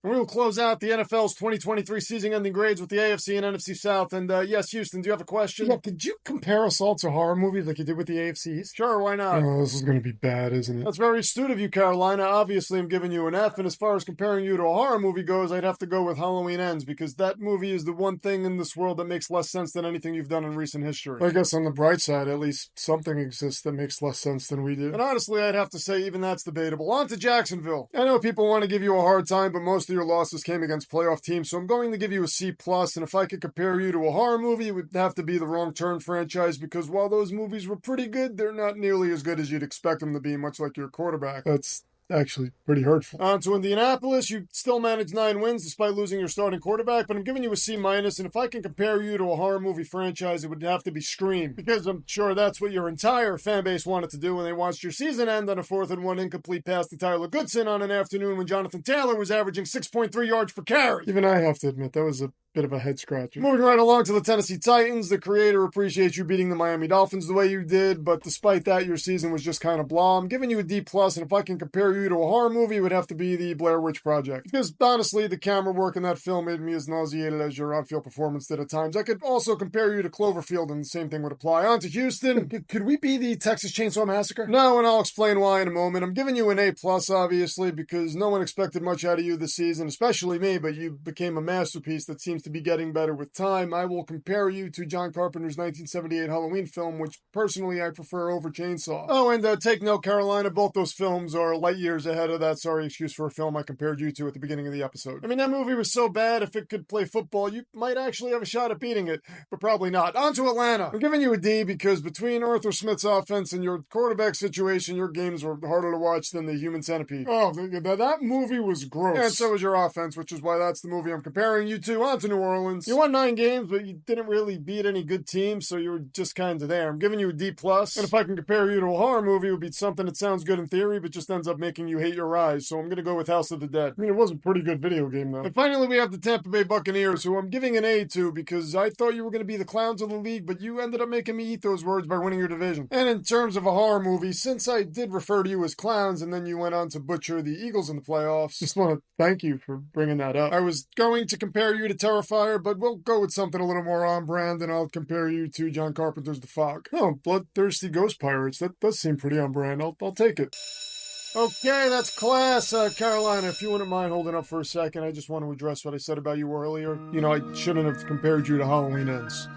And we will close out the NFL's 2023 season-ending grades with the AFC and NFC South. And yes, Houston, do you have a question? Yeah, could you compare us all to horror movies like you did with the AFCs? Sure, why not? Oh, this is going to be bad, isn't it? That's very astute of you, Carolina. Obviously, I'm giving you an F, and as far as comparing you to a horror movie goes, I'd have to go with Halloween Ends, because that movie is the one thing in this world that makes less sense than anything you've done in recent history. I guess on the bright side, at least something exists that makes less sense than we do. And honestly, I'd have to say even that's debatable. On to Jacksonville. I know people want to give you a hard time, but most of your losses came against playoff teams, so I'm going to give you a C+, and if I could compare you to a horror movie, it would have to be the Wrong Turn franchise, because while those movies were pretty good, they're not nearly as good as you'd expect them to be, much like your quarterback. That's actually pretty hurtful. On to Indianapolis. You still managed 9 wins despite losing your starting quarterback, but I'm giving you a C-, and if I can compare you to a horror movie franchise, it would have to be Scream, because I'm sure that's what your entire fan base wanted to do when they watched your season end on a 4th-and-1 incomplete pass to Tyler Goodson on an afternoon when Jonathan Taylor was averaging 6.3 yards per carry. Even I have to admit, that was a bit of a head scratcher. Moving right along to the Tennessee Titans, the creator appreciates you beating the Miami Dolphins the way you did, but despite that, your season was just kind of blah. I'm giving you a D+, and if I can compare you to a horror movie, it would have to be the Blair Witch Project. Because honestly, the camera work in that film made me as nauseated as your on-field performance did at times. I could also compare you to Cloverfield, and the same thing would apply. On to Houston. Could we be the Texas Chainsaw Massacre? No, and I'll explain why in a moment. I'm giving you an A+, obviously, because no one expected much out of you this season, especially me, but you became a masterpiece that seems to be getting better with time. I will compare you to John Carpenter's 1978 Halloween film, which personally I prefer over Chainsaw. Oh, and take note, Carolina, both those films are light years ahead of that sorry excuse for a film I compared you to at the beginning of the episode. I mean, that movie was so bad, if it could play football, you might actually have a shot at beating it, but probably not. On to Atlanta. I'm giving you a D because between Arthur Smith's offense and your quarterback situation, your games were harder to watch than the Human Centipede. Oh, that movie was gross. And so was your offense, which is why that's the movie I'm comparing you to. On to New Orleans. You won 9 games, but you didn't really beat any good teams, so you were just kind of there. I'm giving you a D+, and if I can compare you to a horror movie, it would be something that sounds good in theory, but just ends up making you hate your eyes, so I'm going to go with House of the Dead. I mean, it was a pretty good video game, though. And finally, we have the Tampa Bay Buccaneers, who I'm giving an A to, because I thought you were going to be the clowns of the league, but you ended up making me eat those words by winning your division. And in terms of a horror movie, since I did refer to you as clowns, and then you went on to butcher the Eagles in the playoffs, Just want to thank you for bringing that up. I was going to compare you to Terrifier, but we'll go with something a little more on brand, and I'll compare you to John Carpenter's The Fog. Oh, Bloodthirsty Ghost Pirates. That does seem pretty on brand. I'll take it. Okay, that's class. Carolina, if you wouldn't mind holding up for a second, I just want to address what I said about you earlier. You know, I shouldn't have compared you to Halloween Ends.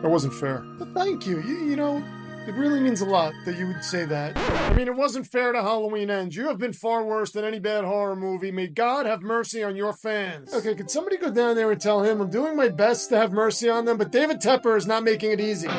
That wasn't fair. But thank you. You know, it really means a lot that you would say that. I mean, it wasn't fair to Halloween Ends. You have been far worse than any bad horror movie. May God have mercy on your fans. Okay, could somebody go down there and tell him I'm doing my best to have mercy on them, but David Tepper is not making it easy.